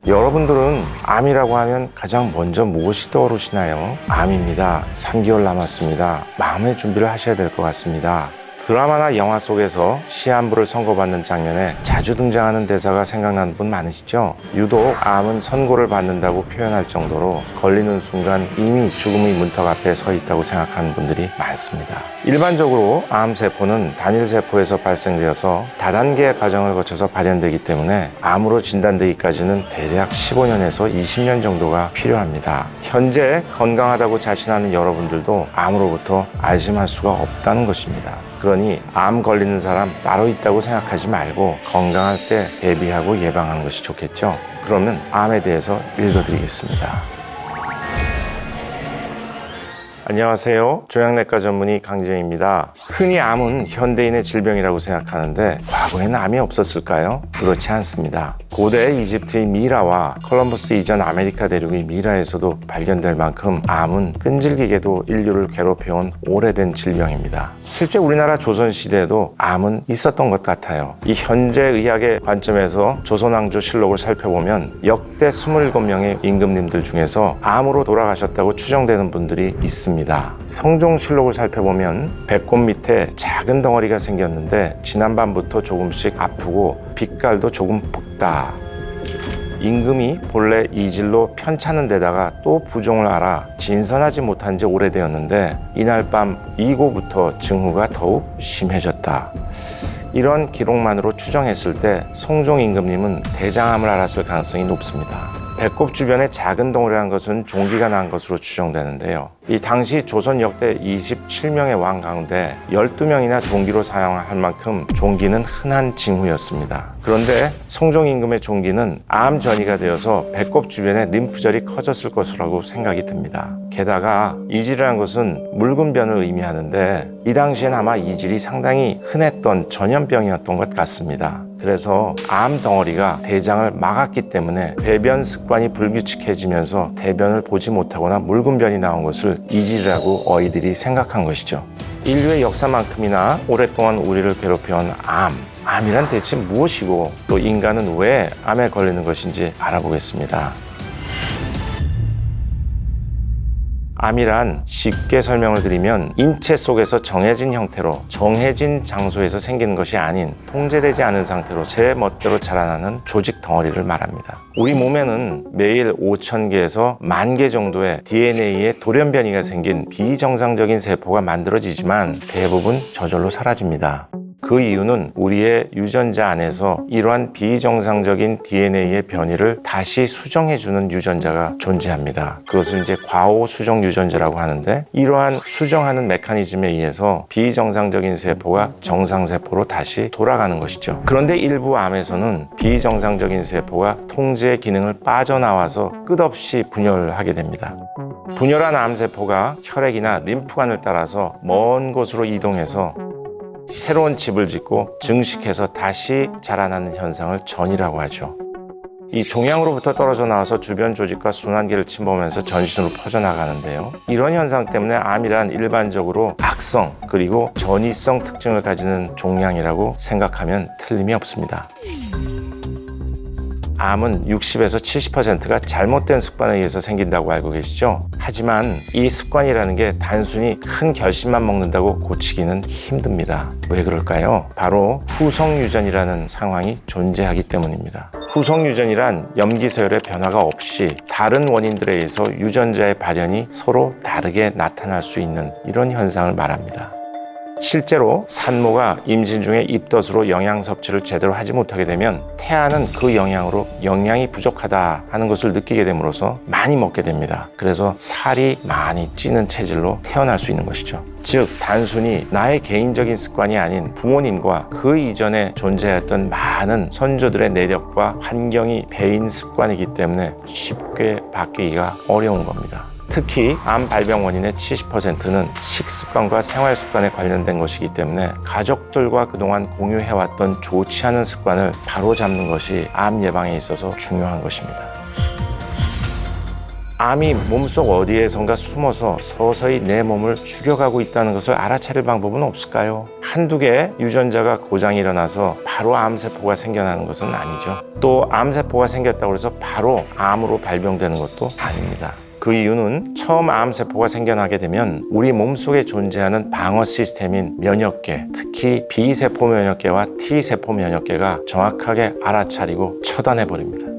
여러분들은 암이라고 하면 가장 먼저 무엇이 떠오르시나요? 암입니다. 3개월 남았습니다. 마음의 준비를 하셔야 될 것 같습니다. 드라마나 영화 속에서 시한부를 선고받는 장면에 자주 등장하는 대사가 생각나는 분 많으시죠? 유독 암은 선고를 받는다고 표현할 정도로 걸리는 순간 이미 죽음의 문턱 앞에 서 있다고 생각하는 분들이 많습니다. 일반적으로 암세포는 단일세포에서 발생되어서 다단계의 과정을 거쳐서 발현되기 때문에 암으로 진단되기까지는 대략 15년에서 20년 정도가 필요합니다. 현재 건강하다고 자신하는 여러분들도 암으로부터 안심할 수가 없다는 것입니다. 그러니 암 걸리는 사람 따로 있다고 생각하지 말고 건강할 때 대비하고 예방하는 것이 좋겠죠? 그러면 암에 대해서 읽어드리겠습니다. 안녕하세요. 종양내과 전문의 강재입니다. 흔히 암은 현대인의 질병이라고 생각하는데 과거에는 암이 없었을까요? 그렇지 않습니다. 고대 이집트의 미라와 콜럼버스 이전 아메리카 대륙의 미라에서도 발견될 만큼 암은 끈질기게도 인류를 괴롭혀온 오래된 질병입니다. 실제 우리나라 조선시대에도 암은 있었던 것 같아요. 이 현재 의학의 관점에서 조선왕조실록을 살펴보면 역대 27명의 임금님들 중에서 암으로 돌아가셨다고 추정되는 분들이 있습니다. 성종실록을 살펴보면 배꼽 밑에 작은 덩어리가 생겼는데 지난밤부터 조금씩 아프고 빛깔도 조금 붉다. 임금이 본래 이질로 편찮은 데다가 또 부종을 알아 진선하지 못한 지 오래되었는데 이날 밤 이고부터 증후가 더욱 심해졌다. 이런 기록만으로 추정했을 때 성종 임금님은 대장암을 앓았을 가능성이 높습니다. 배꼽 주변에 작은 덩어리라는 것은 종기가 난 것으로 추정되는데요. 이 당시 조선 역대 27명의 왕 가운데 12명이나 종기로 사용할 만큼 종기는 흔한 징후였습니다. 그런데 성종 임금의 종기는 암 전이가 되어서 배꼽 주변에 림프절이 커졌을 것이라고 생각이 듭니다. 게다가 이질이라는 것은 묽은 변을 의미하는데 이 당시엔 아마 이질이 상당히 흔했던 전염병이었던 것 같습니다. 그래서 암 덩어리가 대장을 막았기 때문에 배변 습관이 불규칙해지면서 대변을 보지 못하거나 묽은 변이 나온 것을 이질이라고 어이들이 생각한 것이죠. 인류의 역사만큼이나 오랫동안 우리를 괴롭혀온 암이란 대체 무엇이고 또 인간은 왜 암에 걸리는 것인지 알아보겠습니다. 암이란 쉽게 설명을 드리면 인체 속에서 정해진 형태로 정해진 장소에서 생기는 것이 아닌 통제되지 않은 상태로 제 멋대로 자라나는 조직 덩어리를 말합니다. 우리 몸에는 매일 5,000개에서 10,000개 정도의 DNA의 돌연변이가 생긴 비정상적인 세포가 만들어지지만 대부분 저절로 사라집니다. 그 이유는 우리의 유전자 안에서 이러한 비정상적인 DNA의 변이를 다시 수정해주는 유전자가 존재합니다. 그것을 이제 과호 수정 유전자라고 하는데 이러한 수정하는 메커니즘에 의해서 비정상적인 세포가 정상세포로 다시 돌아가는 것이죠. 그런데 일부 암에서는 비정상적인 세포가 통제 기능을 빠져나와서 끝없이 분열하게 됩니다. 분열한 암세포가 혈액이나 림프관을 따라서 먼 곳으로 이동해서 새로운 집을 짓고 증식해서 다시 자라나는 현상을 전이라고 하죠. 이 종양으로부터 떨어져 나와서 주변 조직과 순환기를 침범하면서 전신으로 퍼져나가는데요. 이런 현상 때문에 암이란 일반적으로 악성 그리고 전이성 특징을 가지는 종양이라고 생각하면 틀림이 없습니다. 암은 60에서 70%가 잘못된 습관에 의해서 생긴다고 알고 계시죠? 하지만 이 습관이라는 게 단순히 큰 결심만 먹는다고 고치기는 힘듭니다. 왜 그럴까요? 바로 후성유전이라는 상황이 존재하기 때문입니다. 후성유전이란 염기서열의 변화가 없이 다른 원인들에 의해서 유전자의 발현이 서로 다르게 나타날 수 있는 이런 현상을 말합니다. 실제로 산모가 임신 중에 입덧으로 영양 섭취를 제대로 하지 못하게 되면 태아는 그 영양으로 영양이 부족하다 하는 것을 느끼게 됨으로써 많이 먹게 됩니다. 그래서 살이 많이 찌는 체질로 태어날 수 있는 것이죠. 즉 단순히 나의 개인적인 습관이 아닌 부모님과 그 이전에 존재했던 많은 선조들의 내력과 환경이 배인 습관이기 때문에 쉽게 바뀌기가 어려운 겁니다. 특히 암 발병 원인의 70%는 식습관과 생활습관에 관련된 것이기 때문에 가족들과 그동안 공유해왔던 좋지 않은 습관을 바로잡는 것이 암 예방에 있어서 중요한 것입니다. 암이 몸속 어디에선가 숨어서 서서히 내 몸을 죽여가고 있다는 것을 알아차릴 방법은 없을까요? 한두 개의 유전자가 고장이 일어나서 바로 암세포가 생겨나는 것은 아니죠. 또 암세포가 생겼다고 해서 바로 암으로 발병되는 것도 아닙니다. 그 이유는 처음 암세포가 생겨나게 되면 우리 몸속에 존재하는 방어 시스템인 면역계, 특히 B세포 면역계와 T세포 면역계가 정확하게 알아차리고 처단해버립니다.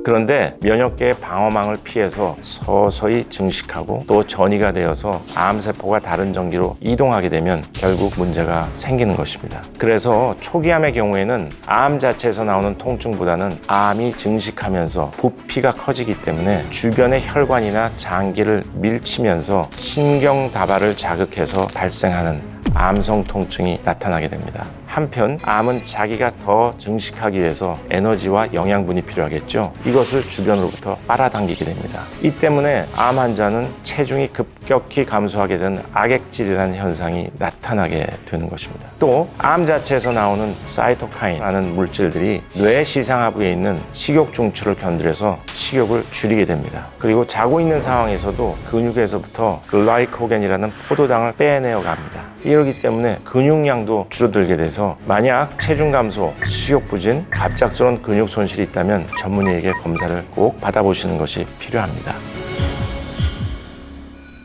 그런데 면역계의 방어망을 피해서 서서히 증식하고 또 전이가 되어서 암세포가 다른 전기로 이동하게 되면 결국 문제가 생기는 것입니다. 그래서 초기암의 경우에는 암 자체에서 나오는 통증보다는 암이 증식하면서 부피가 커지기 때문에 주변의 혈관이나 장기를 밀치면서 신경다발을 자극해서 발생하는 암성 통증이 나타나게 됩니다. 한편 암은 자기가 더 증식하기 위해서 에너지와 영양분이 필요하겠죠. 이것을 주변으로부터 빨아당기게 됩니다. 이 때문에 암 환자는 체중이 급격히 감소하게 된 악액질이라는 현상이 나타나게 되는 것입니다. 또 암 자체에서 나오는 사이토카인이라는 물질들이 뇌 시상하부에 있는 식욕 중추를 견딜해서 식욕을 줄이게 됩니다. 그리고 자고 있는 상황에서도 근육에서부터 글라이코겐이라는 포도당을 빼내어 갑니다. 이러기 때문에 근육량도 줄어들게 돼서 만약 체중 감소, 식욕 부진, 갑작스러운 근육 손실이 있다면 전문의에게 검사를 꼭 받아보시는 것이 필요합니다.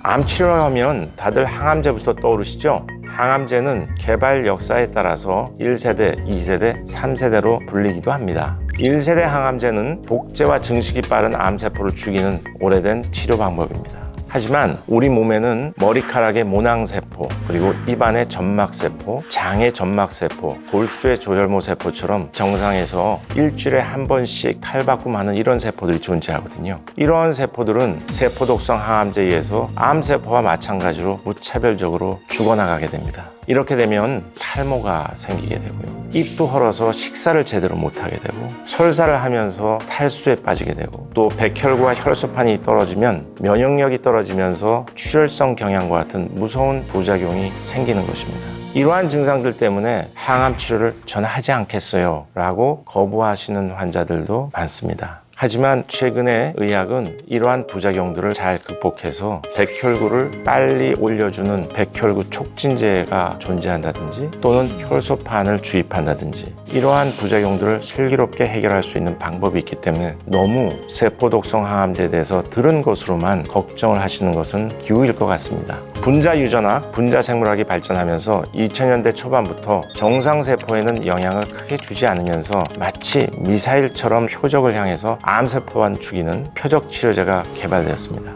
암 치료를 하면 다들 항암제부터 떠오르시죠? 항암제는 개발 역사에 따라서 1세대, 2세대, 3세대로 불리기도 합니다. 1세대 항암제는 복제와 증식이 빠른 암세포를 죽이는 오래된 치료 방법입니다. 하지만 우리 몸에는 머리카락의 모낭세포, 그리고 입안의 점막세포, 장의 점막세포, 골수의 조혈모세포처럼 정상에서 일주일에 한 번씩 탈바꿈하는 이런 세포들이 존재하거든요. 이러한 세포들은 세포독성 항암제에 의해서 암세포와 마찬가지로 무차별적으로 죽어나가게 됩니다. 이렇게 되면 탈모가 생기게 되고요. 입도 헐어서 식사를 제대로 못하게 되고 설사를 하면서 탈수에 빠지게 되고 또 백혈구와 혈소판이 떨어지면 면역력이 떨어지면서 출혈성 경향과 같은 무서운 부작용이 생기는 것입니다. 이러한 증상들 때문에 항암 치료를 저는 하지 않겠어요 라고 거부하시는 환자들도 많습니다. 하지만 최근에 의학은 이러한 부작용들을 잘 극복해서 백혈구를 빨리 올려주는 백혈구 촉진제가 존재한다든지 또는 효소판을 주입한다든지 이러한 부작용들을 슬기롭게 해결할 수 있는 방법이 있기 때문에 너무 세포독성 항암제에 대해서 들은 것으로만 걱정을 하시는 것은 기우일 것 같습니다. 분자 유전학, 분자 생물학이 발전하면서 2000년대 초반부터 정상세포에는 영향을 크게 주지 않으면서 마치 미사일처럼 표적을 향해서 암세포만 죽이는 표적치료제가 개발되었습니다.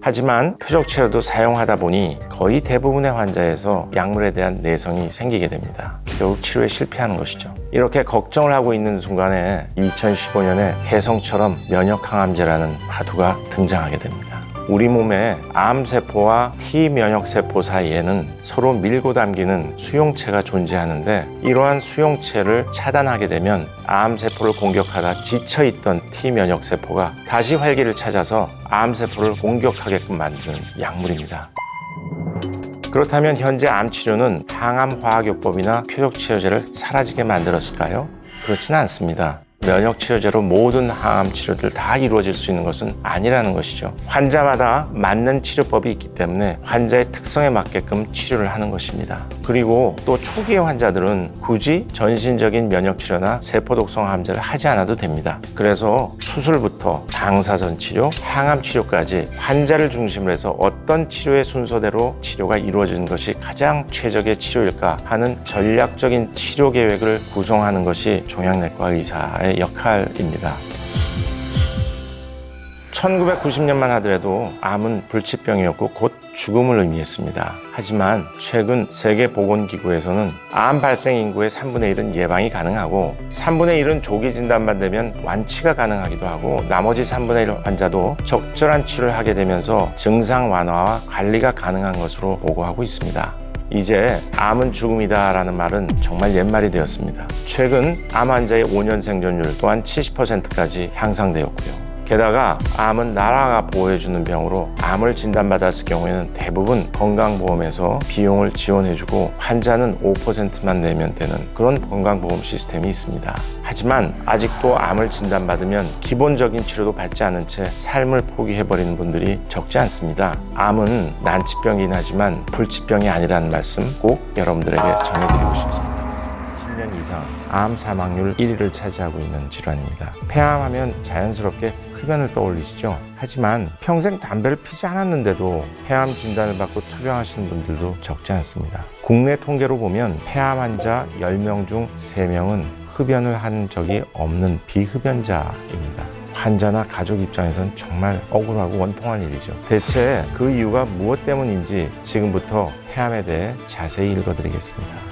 하지만 표적치료도 사용하다 보니 거의 대부분의 환자에서 약물에 대한 내성이 생기게 됩니다. 결국 치료에 실패하는 것이죠. 이렇게 걱정을 하고 있는 순간에 2015년에 혜성처럼 면역항암제라는 파도가 등장하게 됩니다. 우리 몸의 암세포와 T면역세포 사이에는 서로 밀고 당기는 수용체가 존재하는데 이러한 수용체를 차단하게 되면 암세포를 공격하다 지쳐있던 T면역세포가 다시 활기를 찾아서 암세포를 공격하게끔 만드는 약물입니다. 그렇다면 현재 암치료는 항암화학요법이나 표적치료제를 사라지게 만들었을까요? 그렇지는 않습니다. 면역치료제로 모든 항암 치료들 다 이루어질 수 있는 것은 아니라는 것이죠. 환자마다 맞는 치료법이 있기 때문에 환자의 특성에 맞게끔 치료를 하는 것입니다. 그리고 또 초기의 환자들은 굳이 전신적인 면역치료나 세포독성 항암제를 하지 않아도 됩니다. 그래서 수술부터 방사선 치료, 항암 치료까지 환자를 중심으로 해서 어떤 치료의 순서대로 치료가 이루어지는 것이 가장 최적의 치료일까 하는 전략적인 치료 계획을 구성하는 것이 종양내과 의사의 역할입니다. 1990년만 하더라도 암은 불치병이었고 곧 죽음을 의미했습니다. 하지만 최근 세계보건기구에서는 암 발생 인구의 3분의 1은 예방이 가능하고 3분의 1은 조기 진단만 되면 완치가 가능하기도 하고 나머지 3분의 1 환자도 적절한 치료를 하게 되면서 증상 완화와 관리가 가능한 것으로 보고하고 있습니다. 이제 암은 죽음이다 라는 말은 정말 옛말이 되었습니다. 최근 암 환자의 5년 생존율 또한 70%까지 향상되었고요. 게다가 암은 나라가 보호해주는 병으로 암을 진단받았을 경우에는 대부분 건강보험에서 비용을 지원해주고 환자는 5%만 내면 되는 그런 건강보험 시스템이 있습니다. 하지만 아직도 암을 진단받으면 기본적인 치료도 받지 않은 채 삶을 포기해버리는 분들이 적지 않습니다. 암은 난치병이긴 하지만 불치병이 아니라는 말씀 꼭 여러분들에게 전해드리고 싶습니다. 10년 이상 암 사망률 1위를 차지하고 있는 질환입니다. 폐암하면 자연스럽게 흡연을 떠올리시죠? 하지만 평생 담배를 피지 않았는데도 폐암 진단을 받고 투병하시는 분들도 적지 않습니다. 국내 통계로 보면 폐암 환자 10명 중 3명은 흡연을 한 적이 없는 비흡연자입니다. 환자나 가족 입장에서는 정말 억울하고 원통한 일이죠. 대체 그 이유가 무엇 때문인지 지금부터 폐암에 대해 자세히 읽어드리겠습니다.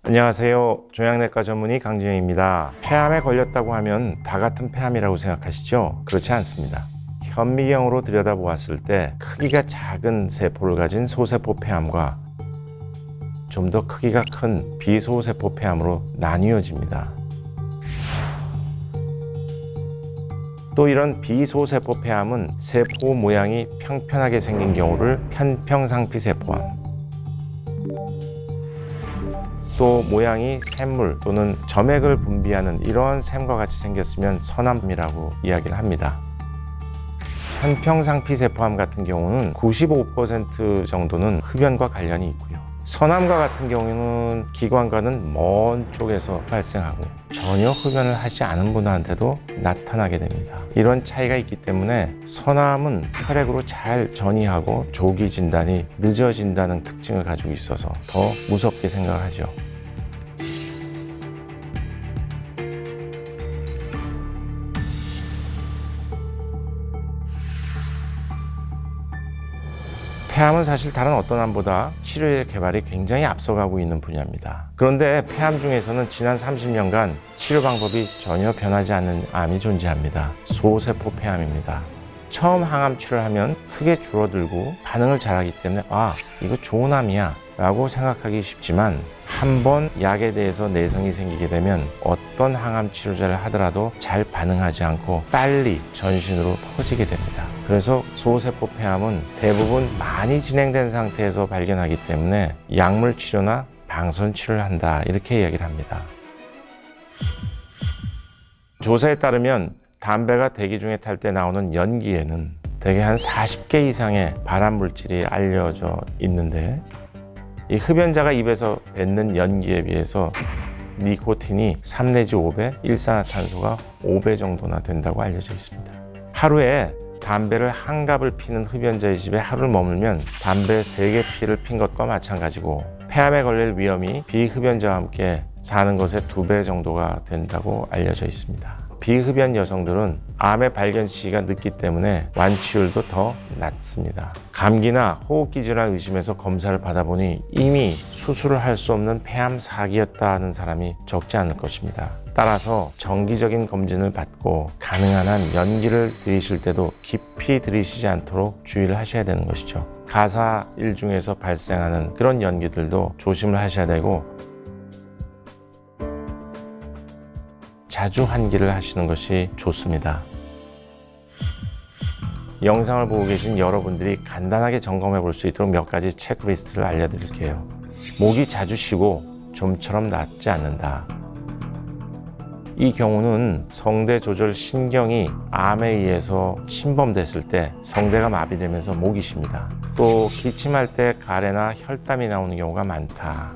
안녕하세요. 종양내과 전문의 강진영입니다. 폐암에 걸렸다고 하면 다 같은 폐암이라고 생각하시죠? 그렇지 않습니다. 현미경으로 들여다보았을 때 크기가 작은 세포를 가진 소세포 폐암과 좀 더 크기가 큰 비소세포 폐암으로 나뉘어집니다. 또 이런 비소세포 폐암은 세포 모양이 평평하게 생긴 경우를 편평상피세포암, 또 모양이 샘물 또는 점액을 분비하는 이러한 샘과 같이 생겼으면 선암이라고 이야기를 합니다. 편평상피세포암 같은 경우는 95% 정도는 흡연과 관련이 있고요. 선암과 같은 경우는 기관과는 먼 쪽에서 발생하고 전혀 흡연을 하지 않은 분한테도 나타나게 됩니다. 이런 차이가 있기 때문에 선암은 혈액으로 잘 전이하고 조기 진단이 늦어진다는 특징을 가지고 있어서 더 무섭게 생각을 하죠. 폐암은 사실 다른 어떤 암보다 치료의 개발이 굉장히 앞서가고 있는 분야입니다. 그런데 폐암 중에서는 지난 30년간 치료 방법이 전혀 변하지 않는 암이 존재합니다. 소세포 폐암입니다. 처음 항암 치료를 하면 크게 줄어들고 반응을 잘하기 때문에 이거 좋은 암이야 라고 생각하기 쉽지만 한번 약에 대해서 내성이 생기게 되면 어떤 항암 치료제를 하더라도 잘 반응하지 않고 빨리 전신으로 퍼지게 됩니다. 그래서 소세포 폐암은 대부분 많이 진행된 상태에서 발견하기 때문에 약물 치료나 방사선 치료를 한다 이렇게 이야기를 합니다. 조사에 따르면 담배가 대기 중에 탈 때 나오는 연기에는 대개 한 40개 이상의 발암 물질이 알려져 있는데 이 흡연자가 입에서 뱉는 연기에 비해서 니코틴이 3 내지 5배, 일산화탄소가 5배 정도나 된다고 알려져 있습니다. 하루에 담배를 한 갑을 피는 흡연자의 집에 하루를 머물면 담배 3개 피를 핀 것과 마찬가지고 폐암에 걸릴 위험이 비흡연자와 함께 사는 것의 2배 정도가 된다고 알려져 있습니다. 비흡연 여성들은 암의 발견 시기가 늦기 때문에 완치율도 더 낮습니다. 감기나 호흡기 질환 의심해서 검사를 받아보니 이미 수술을 할 수 없는 폐암 사기였다는 사람이 적지 않을 것입니다. 따라서 정기적인 검진을 받고 가능한 한 연기를 들이실 때도 깊이 들이시지 않도록 주의를 하셔야 되는 것이죠. 가사일 중에서 발생하는 그런 연기들도 조심을 하셔야 되고 자주 환기를 하시는 것이 좋습니다. 영상을 보고 계신 여러분들이 간단하게 점검해 볼 수 있도록 몇 가지 체크리스트를 알려드릴게요. 목이 자주 쉬고 좀처럼 낫지 않는다. 이 경우는 성대 조절 신경이 암에 의해서 침범됐을 때 성대가 마비되면서 목이 쉽니다. 또 기침할 때 가래나 혈담이 나오는 경우가 많다.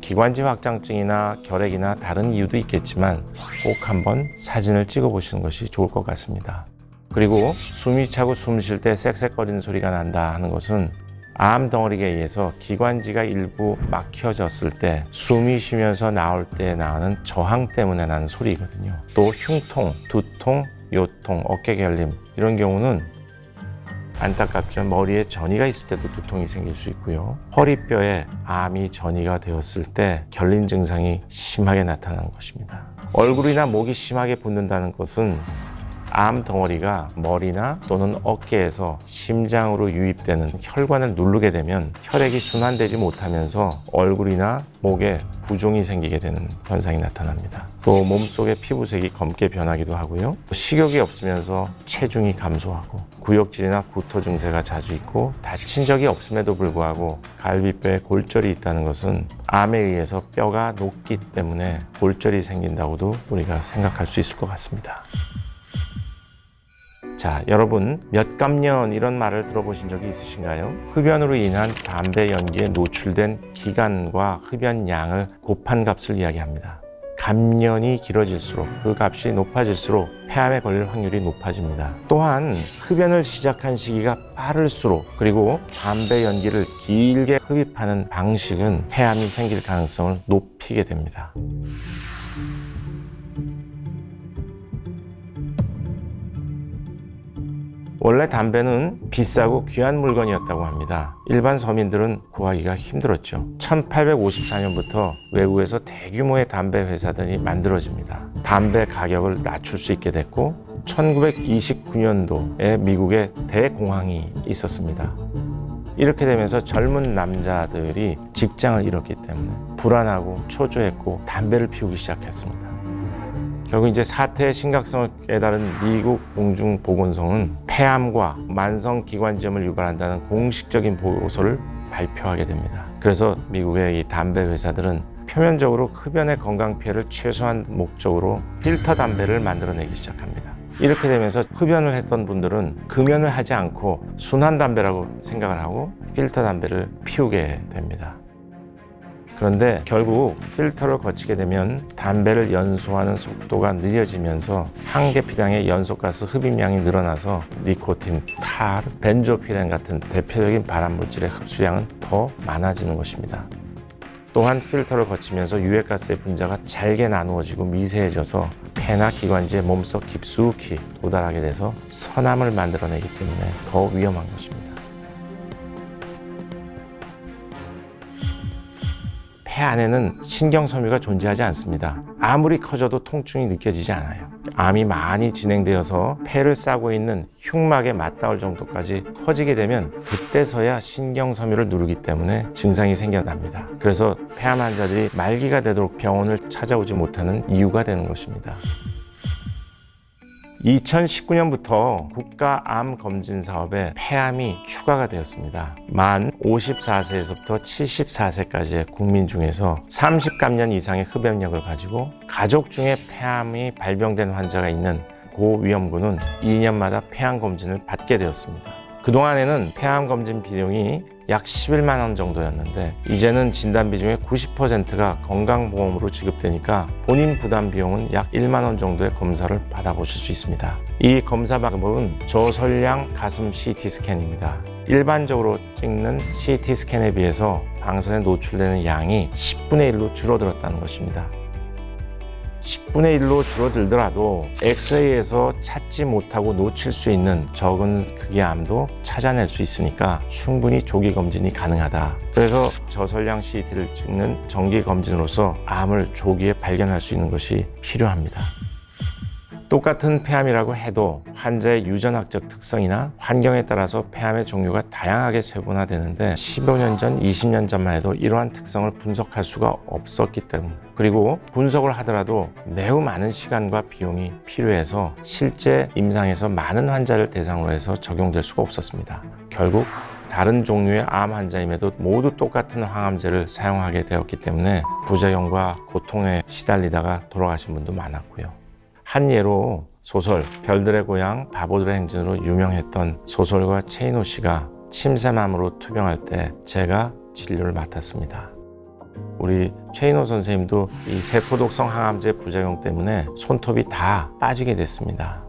기관지 확장증이나 결핵이나 다른 이유도 있겠지만 꼭 한번 사진을 찍어 보시는 것이 좋을 것 같습니다. 그리고 숨이 차고 숨 쉴 때 쌕쌕거리는 소리가 난다 하는 것은 암 덩어리에 의해서 기관지가 일부 막혀졌을 때 숨이 쉬면서 나올 때 나오는 저항 때문에 나는 소리거든요. 또 흉통, 두통, 요통, 어깨 결림 이런 경우는 안타깝지만 머리에 전이가 있을 때도 두통이 생길 수 있고요. 허리뼈에 암이 전이가 되었을 때 결림 증상이 심하게 나타나는 것입니다. 얼굴이나 목이 심하게 붓는다는 것은 암 덩어리가 머리나 또는 어깨에서 심장으로 유입되는 혈관을 누르게 되면 혈액이 순환되지 못하면서 얼굴이나 목에 부종이 생기게 되는 현상이 나타납니다. 또 몸속의 피부색이 검게 변하기도 하고요. 식욕이 없으면서 체중이 감소하고 구역질이나 구토 증세가 자주 있고 다친 적이 없음에도 불구하고 갈비뼈에 골절이 있다는 것은 암에 의해서 뼈가 녹기 때문에 골절이 생긴다고도 우리가 생각할 수 있을 것 같습니다. 자, 여러분 몇감년 이런 말을 들어보신 적이 있으신가요? 흡연으로 인한 담배 연기에 노출된 기간과 흡연 양을 곱한 값을 이야기합니다. 감년이 길어질수록 그 값이 높아질수록 폐암에 걸릴 확률이 높아집니다. 또한 흡연을 시작한 시기가 빠를수록 그리고 담배 연기를 길게 흡입하는 방식은 폐암이 생길 가능성을 높이게 됩니다. 원래 담배는 비싸고 귀한 물건이었다고 합니다. 일반 서민들은 구하기가 힘들었죠. 1854년부터 외국에서 대규모의 담배 회사들이 만들어집니다. 담배 가격을 낮출 수 있게 됐고 1929년도에 미국에 대공황이 있었습니다. 이렇게 되면서 젊은 남자들이 직장을 잃었기 때문에 불안하고 초조했고 담배를 피우기 시작했습니다. 결국 이제 사태의 심각성을 깨달은 미국 공중보건성은 폐암과 만성기관지염을 유발한다는 공식적인 보고서를 발표하게 됩니다. 그래서 미국의 이 담배 회사들은 표면적으로 흡연의 건강 피해를 최소화한 목적으로 필터 담배를 만들어내기 시작합니다. 이렇게 되면서 흡연을 했던 분들은 금연을 하지 않고 순한 담배라고 생각을 하고 필터 담배를 피우게 됩니다. 그런데 결국 필터를 거치게 되면 담배를 연소하는 속도가 느려지면서 한 개 피량의 연소가스 흡입량이 늘어나서 니코틴, 타, 벤조피렌 같은 대표적인 발암물질의 흡수량은 더 많아지는 것입니다. 또한 필터를 거치면서 유해가스의 분자가 잘게 나누어지고 미세해져서 폐나 기관지에 몸속 깊숙이 도달하게 돼서 선암을 만들어내기 때문에 더 위험한 것입니다. 폐 안에는 신경섬유가 존재하지 않습니다. 아무리 커져도 통증이 느껴지지 않아요. 암이 많이 진행되어서 폐를 싸고 있는 흉막에 맞닿을 정도까지 커지게 되면 그때서야 신경섬유를 누르기 때문에 증상이 생겨납니다. 그래서 폐암 환자들이 말기가 되도록 병원을 찾아오지 못하는 이유가 되는 것입니다. 2019년부터 국가암검진 사업에 폐암이 추가가 되었습니다. 만 54세에서부터 74세까지의 국민 중에서 30감년 이상의 흡연력을 가지고 가족 중에 폐암이 발병된 환자가 있는 고위험군은 2년마다 폐암 검진을 받게 되었습니다. 그동안에는 폐암 검진 비용이 약 11만 원 정도였는데 이제는 진단 비중의 90%가 건강보험으로 지급되니까 본인 부담 비용은 약 1만 원 정도의 검사를 받아보실 수 있습니다. 이 검사 방법은 저설량 가슴 CT 스캔입니다. 일반적으로 찍는 CT 스캔에 비해서 방사선에 노출되는 양이 10분의 1로 줄어들었다는 것입니다. 10분의 1로 줄어들더라도 엑스레이에서 찾지 못하고 놓칠 수 있는 적은 크기의 암도 찾아낼 수 있으니까 충분히 조기 검진이 가능하다. 그래서 저설량 CT를 찍는 정기 검진으로서 암을 조기에 발견할 수 있는 것이 필요합니다. 똑같은 폐암이라고 해도 환자의 유전학적 특성이나 환경에 따라서 폐암의 종류가 다양하게 세분화되는데 15년 전, 20년 전만 해도 이러한 특성을 분석할 수가 없었기 때문에 그리고 분석을 하더라도 매우 많은 시간과 비용이 필요해서 실제 임상에서 많은 환자를 대상으로 해서 적용될 수가 없었습니다. 결국 다른 종류의 암 환자임에도 모두 똑같은 항암제를 사용하게 되었기 때문에 부작용과 고통에 시달리다가 돌아가신 분도 많았고요. 한 예로 소설 별들의 고향 바보들의 행진으로 유명했던 소설가 최인호 씨가 침샘암으로 투병할 때 제가 진료를 맡았습니다. 우리 최인호 선생님도 이 세포독성 항암제 부작용 때문에 손톱이 다 빠지게 됐습니다.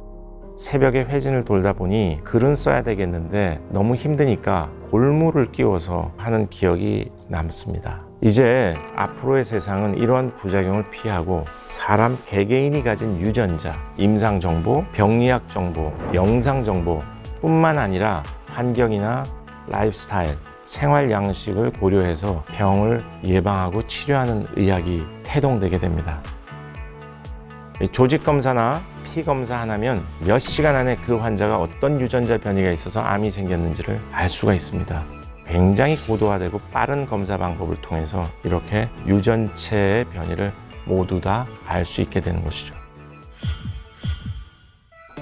새벽에 회진을 돌다 보니 글은 써야 되겠는데 너무 힘드니까 골무를 끼워서 하는 기억이 남습니다. 이제 앞으로의 세상은 이러한 부작용을 피하고 사람 개개인이 가진 유전자, 임상정보, 병리학정보, 영상정보 뿐만 아니라 환경이나 라이프스타일, 생활 양식을 고려해서 병을 예방하고 치료하는 의학이 태동되게 됩니다. 조직검사나 피 검사 하나면 몇 시간 안에 그 환자가 어떤 유전자 변이가 있어서 암이 생겼는지를 알 수가 있습니다. 굉장히 고도화되고 빠른 검사 방법을 통해서 이렇게 유전체의 변이를 모두 다 알 수 있게 되는 것이죠.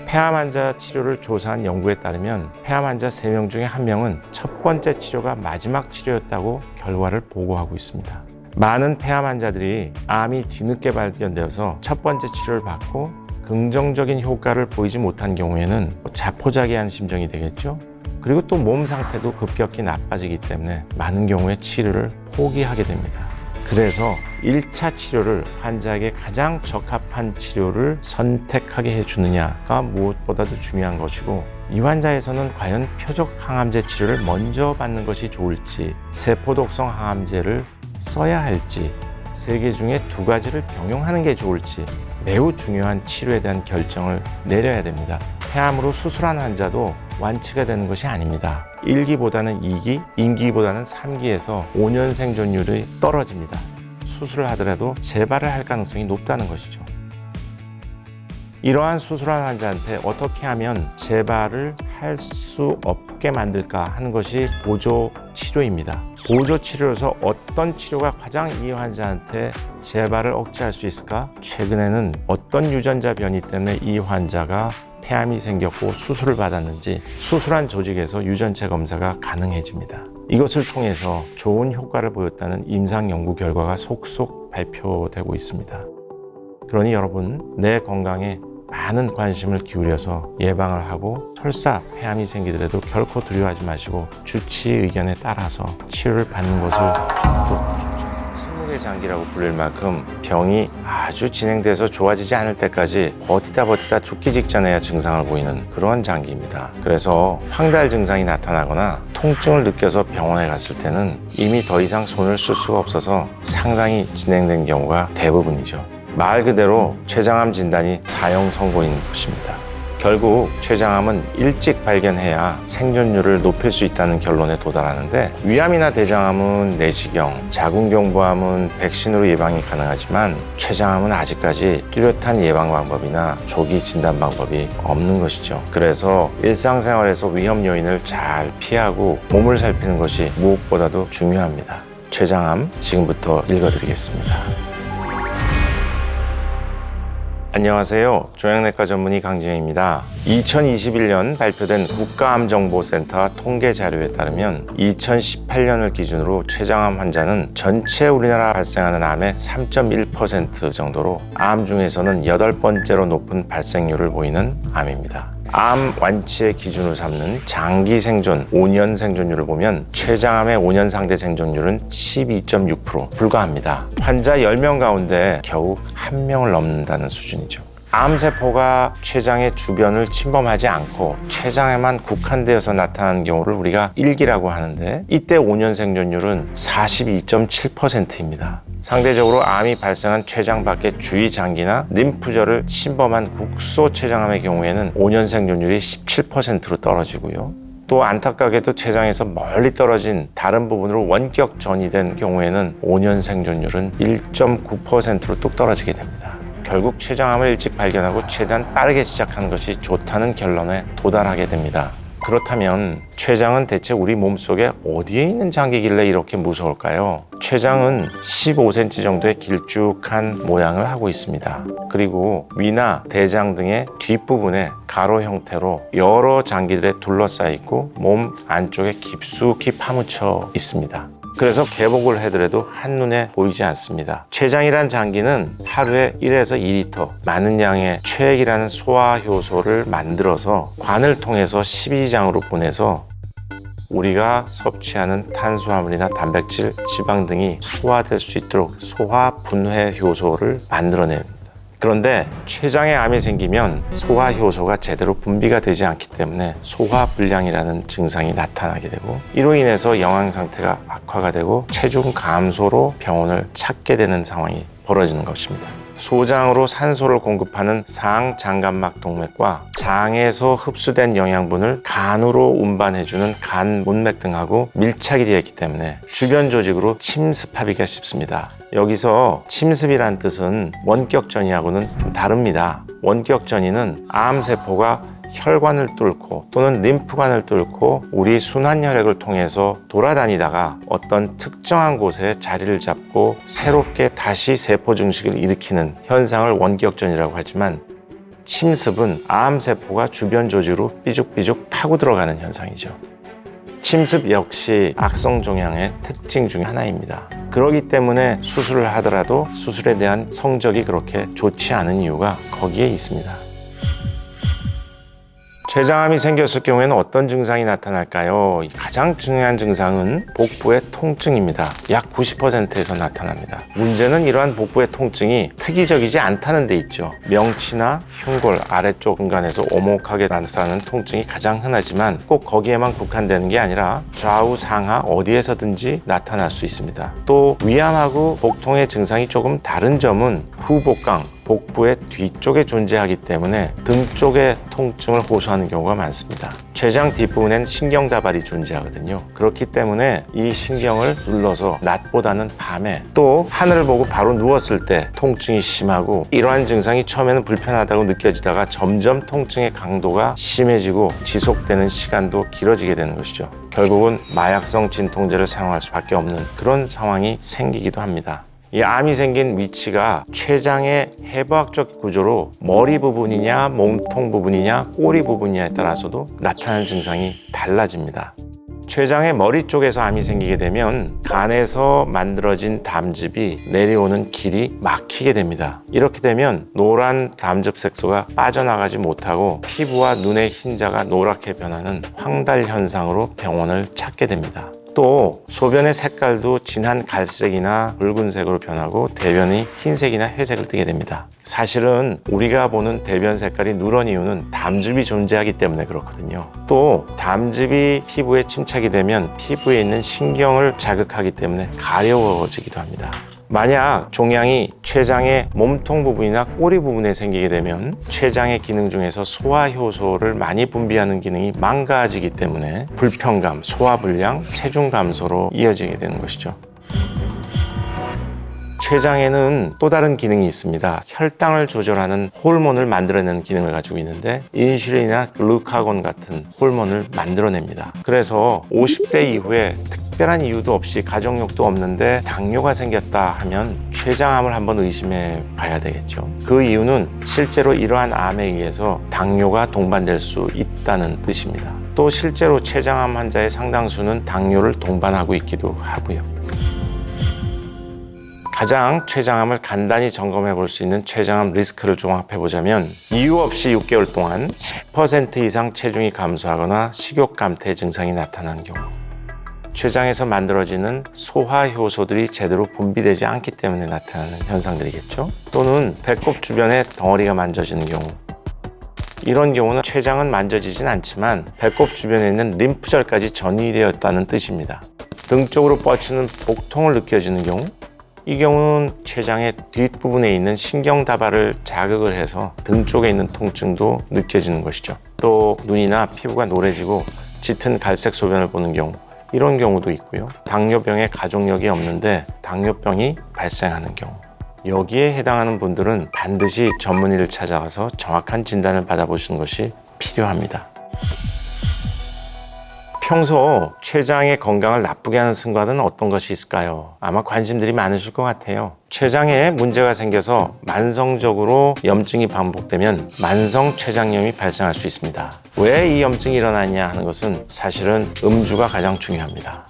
폐암 환자 치료를 조사한 연구에 따르면 폐암 환자 3명 중에 1명은 첫 번째 치료가 마지막 치료였다고 결과를 보고하고 있습니다. 많은 폐암 환자들이 암이 뒤늦게 발견되어서 첫 번째 치료를 받고 긍정적인 효과를 보이지 못한 경우에는 자포자기한 심정이 되겠죠. 그리고 또 몸 상태도 급격히 나빠지기 때문에 많은 경우에 치료를 포기하게 됩니다. 그래서 1차 치료를 환자에게 가장 적합한 치료를 선택하게 해주느냐가 무엇보다도 중요한 것이고, 이 환자에서는 과연 표적 항암제 치료를 먼저 받는 것이 좋을지, 세포독성 항암제를 써야 할지, 3개 중에 2가지를 병용하는 게 좋을지 매우 중요한 치료에 대한 결정을 내려야 됩니다. 폐암으로 수술한 환자도 완치가 되는 것이 아닙니다. 1기보다는 2기, 임기보다는 3기에서 5년 생존율이 떨어집니다. 수술을 하더라도 재발을 할 가능성이 높다는 것이죠. 이러한 수술한 환자한테 어떻게 하면 재발을 할 수 없게 만들까 하는 것이 보조 치료입니다. 보조 치료로서 어떤 치료가 가장 이 환자한테 재발을 억제할 수 있을까? 최근에는 어떤 유전자 변이 때문에 이 환자가 폐암이 생겼고 수술을 받았는지 수술한 조직에서 유전체 검사가 가능해집니다. 이것을 통해서 좋은 효과를 보였다는 임상 연구 결과가 속속 발표되고 있습니다. 그러니 여러분, 내 건강에 많은 관심을 기울여서 예방을 하고 설사 폐암이 생기더라도 결코 두려워하지 마시고 주치 의견에 따라서 치료를 받는 것을 적극 침묵의 장기라고 불릴 만큼 병이 아주 진행돼서 좋아지지 않을 때까지 버티다 죽기 직전에야 증상을 보이는 그런 장기입니다. 그래서 황달 증상이 나타나거나 통증을 느껴서 병원에 갔을 때는 이미 더 이상 손을 쓸 수가 없어서 상당히 진행된 경우가 대부분이죠. 말 그대로 췌장암 진단이 사형 선고인 것입니다. 결국 췌장암은 일찍 발견해야 생존율을 높일 수 있다는 결론에 도달하는데, 위암이나 대장암은 내시경, 자궁경부암은 백신으로 예방이 가능하지만 췌장암은 아직까지 뚜렷한 예방 방법이나 조기 진단 방법이 없는 것이죠. 그래서 일상생활에서 위험 요인을 잘 피하고 몸을 살피는 것이 무엇보다도 중요합니다. 췌장암 지금부터 읽어드리겠습니다. 안녕하세요. 종양내과 전문의 강진영입니다. 2021년 발표된 국가암정보센터 통계 자료에 따르면 2018년을 기준으로 췌장암 환자는 전체 우리나라 발생하는 암의 3.1% 정도로 암 중에서는 8번째로 높은 발생률을 보이는 암입니다. 암 완치의 기준으로 삼는 장기 생존 5년 생존율을 보면 췌장암의 5년 상대 생존율은 12.6% 불과합니다. 환자 10명 가운데 겨우 1명을 넘는다는 수준이죠. 암세포가 췌장의 주변을 침범하지 않고 췌장에만 국한되어서 나타나는 경우를 우리가 1기라고 하는데, 이때 5년 생존율은 42.7%입니다. 상대적으로 암이 발생한 췌장 밖의 주위 장기나 림프절을 침범한 국소 췌장암의 경우에는 5년 생존율이 17%로 떨어지고요. 또 안타깝게도 췌장에서 멀리 떨어진 다른 부분으로 원격 전이된 경우에는 5년 생존율은 1.9%로 뚝 떨어지게 됩니다. 결국 췌장암을 일찍 발견하고 최대한 빠르게 시작하는 것이 좋다는 결론에 도달하게 됩니다. 그렇다면 췌장은 대체 우리 몸속에 어디에 있는 장기길래 이렇게 무서울까요? 췌장은 15cm 정도의 길쭉한 모양을 하고 있습니다. 그리고 위나 대장 등의 뒷부분에 가로 형태로 여러 장기들에 둘러싸여 있고 몸 안쪽에 깊숙이 파묻혀 있습니다. 그래서 개복을 해더라도 한눈에 보이지 않습니다. 췌장이란 장기는 하루에 1에서 2리터 많은 양의 췌액이라는 소화효소를 만들어서 관을 통해서 십이지장으로 보내서 우리가 섭취하는 탄수화물이나 단백질, 지방 등이 소화될 수 있도록 소화 분해 효소를 만들어냅니다. 그런데 췌장에 암이 생기면 소화 효소가 제대로 분비가 되지 않기 때문에 소화불량이라는 증상이 나타나게 되고, 이로 인해서 영양 상태가 악화가 되고 체중 감소로 병원을 찾게 되는 상황이 벌어지는 것입니다. 소장으로 산소를 공급하는 상장갑막 동맥과 장에서 흡수된 영양분을 간으로 운반해주는 간 문맥 등하고 밀착이 되어 있기 때문에 주변 조직으로 침습하기가 쉽습니다. 여기서 침습이란 뜻은 원격전이하고는 좀 다릅니다. 원격전이는 암세포가 혈관을 뚫고 또는 림프관을 뚫고 우리 순환혈액을 통해서 돌아다니다가 어떤 특정한 곳에 자리를 잡고 새롭게 다시 세포 증식을 일으키는 현상을 원격전이라고 하지만, 침습은 암세포가 주변 조직으로 삐죽삐죽 파고 들어가는 현상이죠. 침습 역시 악성종양의 특징 중 하나입니다. 그렇기 때문에 수술을 하더라도 수술에 대한 성적이 그렇게 좋지 않은 이유가 거기에 있습니다. 췌장암이 생겼을 경우에는 어떤 증상이 나타날까요? 가장 중요한 증상은 복부의 통증입니다. 약 90%에서 나타납니다. 문제는 이러한 복부의 통증이 특이적이지 않다는 데 있죠. 명치나 흉골 아래쪽 공간에서 오목하게 나타나는 통증이 가장 흔하지만 꼭 거기에만 국한되는 게 아니라 좌우 상하 어디에서든지 나타날 수 있습니다. 또 위암하고 복통의 증상이 조금 다른 점은 후복강, 복부의 뒤쪽에 존재하기 때문에 등 쪽의 통증을 호소하는 경우가 많습니다. 췌장 뒷부분엔 신경다발이 존재하거든요. 그렇기 때문에 이 신경을 눌러서 낮보다는 밤에 또 하늘을 보고 바로 누웠을 때 통증이 심하고, 이러한 증상이 처음에는 불편하다고 느껴지다가 점점 통증의 강도가 심해지고 지속되는 시간도 길어지게 되는 것이죠. 결국은 마약성 진통제를 사용할 수밖에 없는 그런 상황이 생기기도 합니다. 이 암이 생긴 위치가 췌장의 해부학적 구조로 머리 부분이냐 몸통 부분이냐 꼬리 부분이냐에 따라서도 나타나는 증상이 달라집니다. 췌장의 머리 쪽에서 암이 생기게 되면 간에서 만들어진 담즙이 내려오는 길이 막히게 됩니다. 이렇게 되면 노란 담즙 색소가 빠져나가지 못하고 피부와 눈의 흰자가 노랗게 변하는 황달 현상으로 병원을 찾게 됩니다. 또 소변의 색깔도 진한 갈색이나 붉은색으로 변하고 대변이 흰색이나 회색을 띠게 됩니다. 사실은 우리가 보는 대변 색깔이 누런 이유는 담즙이 존재하기 때문에 그렇거든요. 또 담즙이 피부에 침착이 되면 피부에 있는 신경을 자극하기 때문에 가려워지기도 합니다. 만약 종양이 췌장의 몸통 부분이나 꼬리 부분에 생기게 되면 췌장의 기능 중에서 소화효소를 많이 분비하는 기능이 망가지기 때문에 불편감, 소화불량, 체중 감소로 이어지게 되는 것이죠. 췌장에는 또 다른 기능이 있습니다. 혈당을 조절하는 호르몬을 만들어내는 기능을 가지고 있는데 인슐린이나 글루카곤 같은 호르몬을 만들어냅니다. 그래서 50대 이후에 특별한 이유도 없이 가족력도 없는데 당뇨가 생겼다 하면 췌장암을 한번 의심해 봐야 되겠죠. 그 이유는 실제로 이러한 암에 의해서 당뇨가 동반될 수 있다는 뜻입니다. 또 실제로 췌장암 환자의 상당수는 당뇨를 동반하고 있기도 하고요. 가장 췌장암을 간단히 점검해 볼 수 있는 췌장암 리스크를 종합해 보자면, 이유 없이 6개월 동안 10% 이상 체중이 감소하거나 식욕 감퇴 증상이 나타나는 경우, 췌장에서 만들어지는 소화효소들이 제대로 분비되지 않기 때문에 나타나는 현상들이겠죠. 또는 배꼽 주변에 덩어리가 만져지는 경우, 이런 경우는 췌장은 만져지진 않지만 배꼽 주변에 있는 림프절까지 전이되었다는 뜻입니다. 등 쪽으로 뻗치는 복통을 느껴지는 경우, 이 경우는 췌장의 뒷부분에 있는 신경다발을 자극을 해서 등 쪽에 있는 통증도 느껴지는 것이죠. 또 눈이나 피부가 노래지고 짙은 갈색 소변을 보는 경우, 이런 경우도 있고요. 당뇨병에 가족력이 없는데 당뇨병이 발생하는 경우, 여기에 해당하는 분들은 반드시 전문의를 찾아가서 정확한 진단을 받아보시는 것이 필요합니다. 평소 췌장의 건강을 나쁘게 하는 습관은 어떤 것이 있을까요? 아마 관심들이 많으실 것 같아요. 췌장에 문제가 생겨서 만성적으로 염증이 반복되면 만성 췌장염이 발생할 수 있습니다. 왜 이 염증이 일어나냐 하는 것은 사실은 음주가 가장 중요합니다.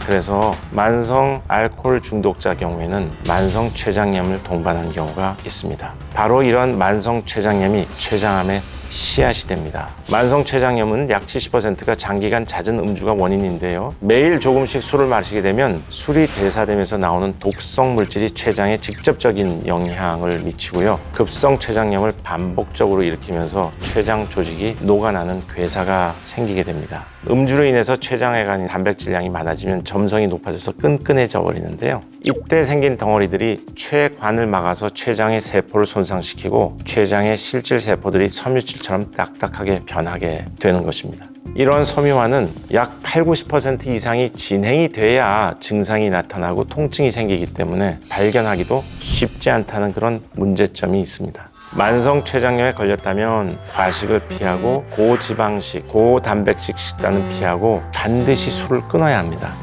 그래서 만성 알코올 중독자 경우에는 만성 췌장염을 동반한 경우가 있습니다. 바로 이런 만성 췌장염이 췌장암의 씨앗이 됩니다. 만성 췌장염은 약 70%가 장기간 잦은 음주가 원인인데요. 매일 조금씩 술을 마시게 되면 술이 대사되면서 나오는 독성 물질이 췌장에 직접적인 영향을 미치고요. 급성 췌장염을 반복적으로 일으키면서 췌장 조직이 녹아나는 괴사가 생기게 됩니다. 음주로 인해서 췌장에 가는 단백질량이 많아지면 점성이 높아져서 끈끈해져 버리는데요. 이때 생긴 덩어리들이 췌관을 막아서 췌장의 세포를 손상시키고 췌장의 실질 세포들이 섬유질처럼 딱딱하게 변하게 되는 것입니다. 이런 섬유화는 약 80~90% 이상이 진행이 돼야 증상이 나타나고 통증이 생기기 때문에 발견하기도 쉽지 않다는 그런 문제점이 있습니다. 만성 췌장염에 걸렸다면 과식을 피하고 고지방식, 고단백식 식단은 피하고 반드시 술을 끊어야 합니다.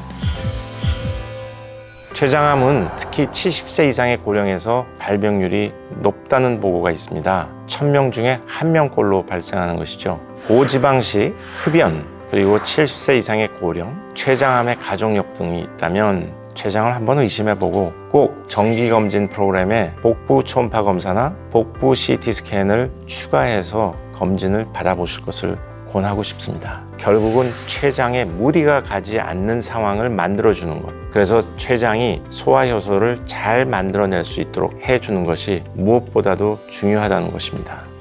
췌장암은 특히 70세 이상의 고령에서 발병률이 높다는 보고가 있습니다. 1000명 중에 1명꼴로 발생하는 것이죠. 고지방식, 흡연, 그리고 70세 이상의 고령, 췌장암의 가족력 등이 있다면 췌장을 한번 의심해보고 꼭 정기검진 프로그램에 복부 초음파 검사나 복부 CT 스캔을 추가해서 검진을 받아보실 것을 권하고 싶습니다. 결국은 췌장에 무리가 가지 않는 상황을 만들어주는 것. 그래서 췌장이 소화효소를 잘 만들어낼 수 있도록 해주는 것이 무엇보다도 중요하다는 것입니다.